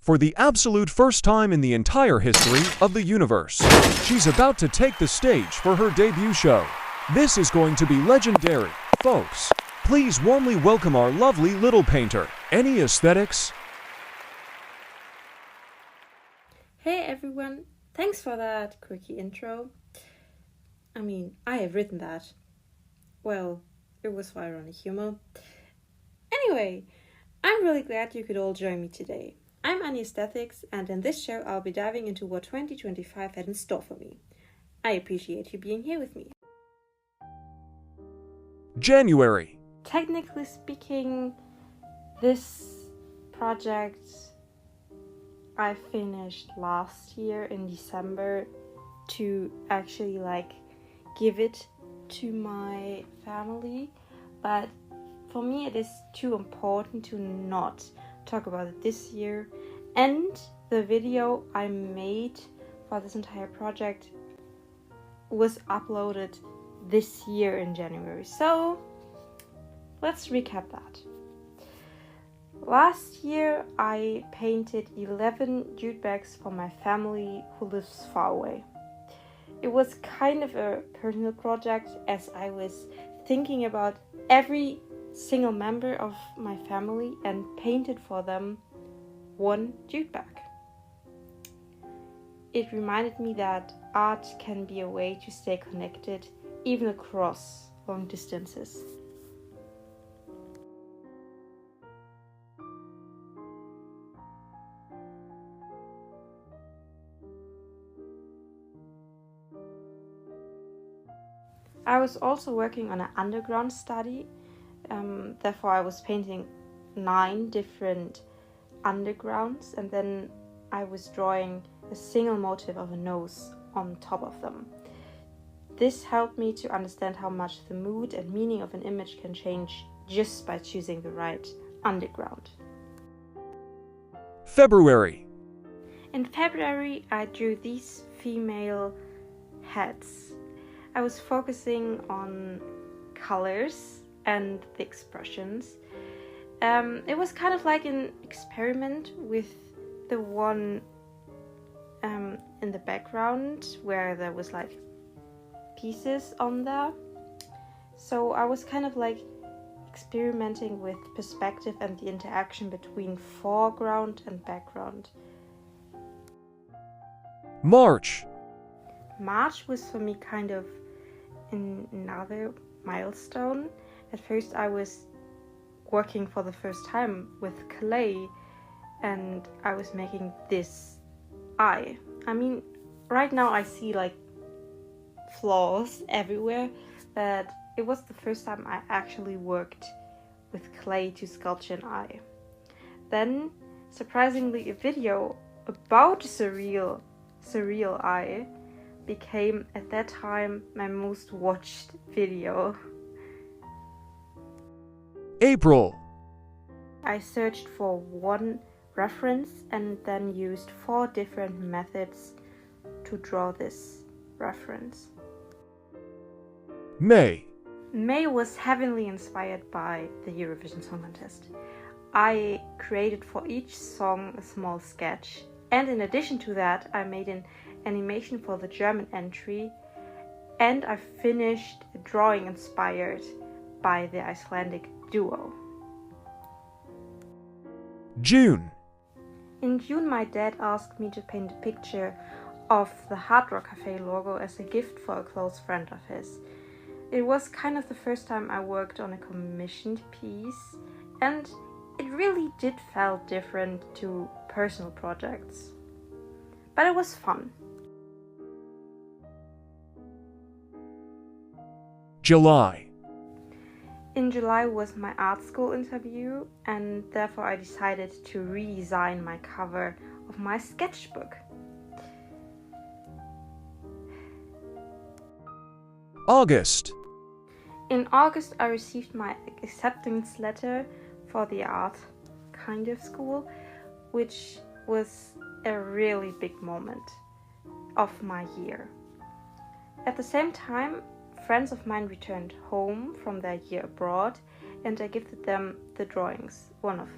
For the absolute first time in the entire history of the universe, she's about to take the stage for her debut show. This is going to be legendary, folks. Please warmly welcome our lovely little painter, Anni.aesthetics. Hey everyone, thanks for that quickie intro. I have written that. Well, it was for ironic humor. Anyway, I'm really glad you could all join me today. I'm anni.aesthetics, and in this show I'll be diving into what 2025 had in store for me. I appreciate you being here with me. January. Technically speaking, this project I finished last year in December to actually give it to my family, but for me it is too important to not talk about it this year, and the video I made for this entire project was uploaded this year in January. So let's recap that. Last year I painted 11 jute bags for my family who lives far away. It was kind of a personal project, as I was thinking about every single member of my family and painted for them one jute bag. It reminded me that art can be a way to stay connected even across long distances. I was also working on an underground study. Therefore I was painting 9 different undergrounds, and then I was drawing a single motif of a nose on top of them. This helped me to understand how much the mood and meaning of an image can change just by choosing the right underground. February. In February I drew these female heads. I was focusing on colors and the expressions. It was kind of like an experiment with the one in the background where there was pieces on there. So I was kind of experimenting with perspective and the interaction between foreground and background. March. March was for me kind of another milestone. At first I was working for the first time with clay, and I was making this eye. Right now I see flaws everywhere, but it was the first time I actually worked with clay to sculpt an eye. Then, surprisingly, a video about a surreal eye became at that time my most watched video. April. I searched for one reference and then used 4 different methods to draw this reference. May. May was heavily inspired by the Eurovision Song Contest. I created for each song a small sketch, and in addition to that I made an animation for the German entry, and I finished a drawing inspired by the Icelandic duo. June. In June my dad asked me to paint a picture of the Hard Rock Cafe logo as a gift for a close friend of his. It was kind of the first time I worked on a commissioned piece, and it really did feel different to personal projects. But it was fun. July. In July was my art school interview, and therefore I decided to redesign my cover of my sketchbook. August. In August I received my acceptance letter for the art kind of school, which was a really big moment of my year. At the same time, friends of mine returned home from their year abroad, and I gifted them the drawings, one of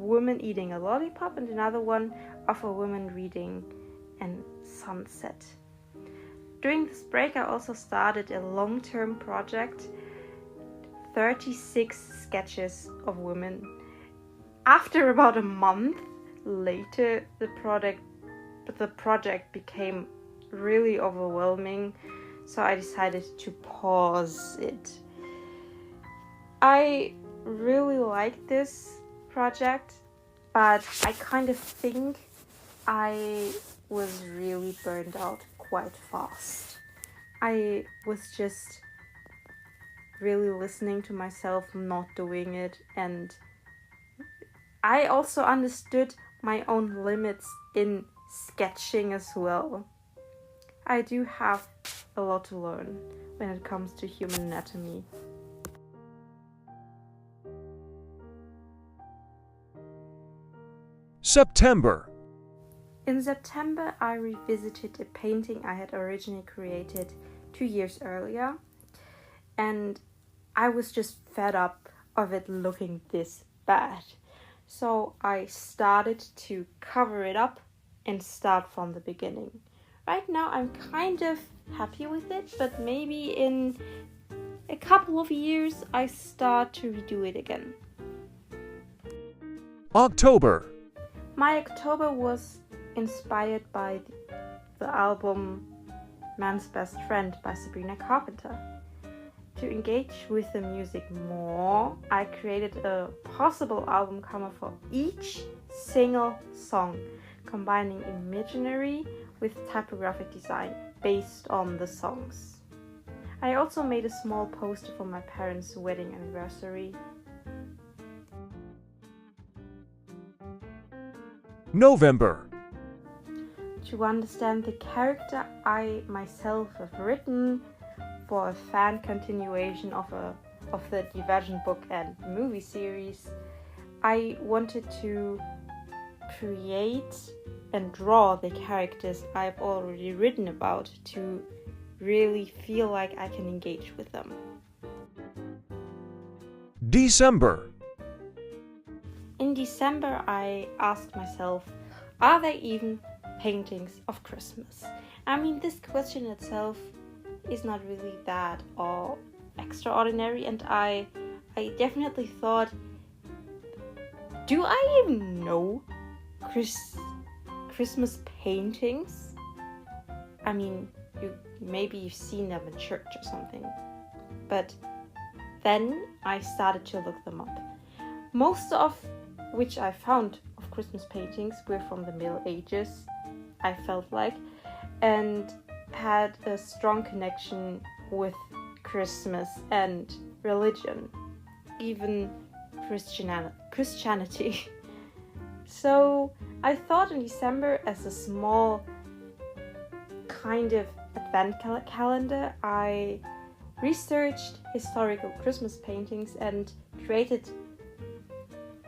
woman eating a lollipop and another one of a woman reading a sunset. During this break, I also started a long-term project, 36 sketches of women. After about a month later, the project became really overwhelming, so I decided to pause it. I really like this project, but I kind of think I was really burned out quite fast. I was just really listening to myself not doing it, and I also understood my own limits in sketching as well. I do have a lot to learn when it comes to human anatomy. September. In September, I revisited a painting I had originally created 2 years earlier, and I was just fed up of it looking this bad. So I started to cover it up and start from the beginning. Right now I'm kind of happy with it, but maybe in a couple of years I start to redo it again. October. My October was inspired by the album Man's Best Friend by Sabrina Carpenter. To engage with the music more, I created a possible album cover for each single song, combining imaginary with typographic design based on the songs. I also made a small poster for my parents' wedding anniversary. November. To understand the character I myself have written for a fan continuation of the Divergent book and movie series, I wanted to create and draw the characters I've already written about to really feel like I can engage with them. December. In December, I asked myself, are there even paintings of Christmas? I mean, this question itself is not really that or extraordinary, and I definitely thought, do I even know Christmas paintings? I mean, maybe you've seen them in church or something, but then I started to look them up. Most of which I found of Christmas paintings were from the Middle Ages, I felt like, and had a strong connection with Christmas and religion, even Christianity. So I thought in December, as a small kind of advent calendar, I researched historical Christmas paintings and created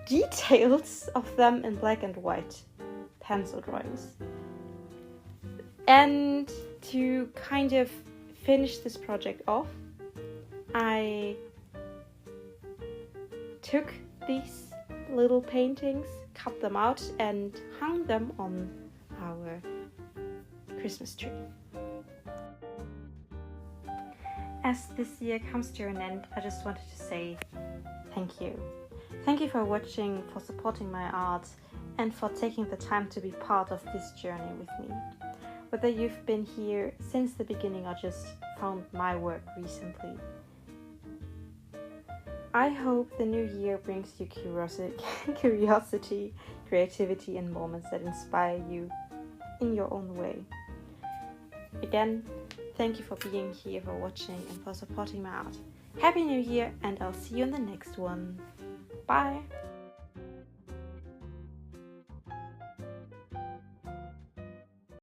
details of them in black and white pencil drawings. And to kind of finish this project off, I took these little paintings, cut them out, and hung them on our Christmas tree. As this year comes to an end, I just wanted to say thank you. Thank you for watching, for supporting my art, and for taking the time to be part of this journey with me. Whether you've been here since the beginning or just found my work recently. I hope the new year brings you curiosity, creativity, and moments that inspire you in your own way. Again, thank you for being here, for watching, and for supporting my art. Happy New Year, and I'll see you in the next one. Bye!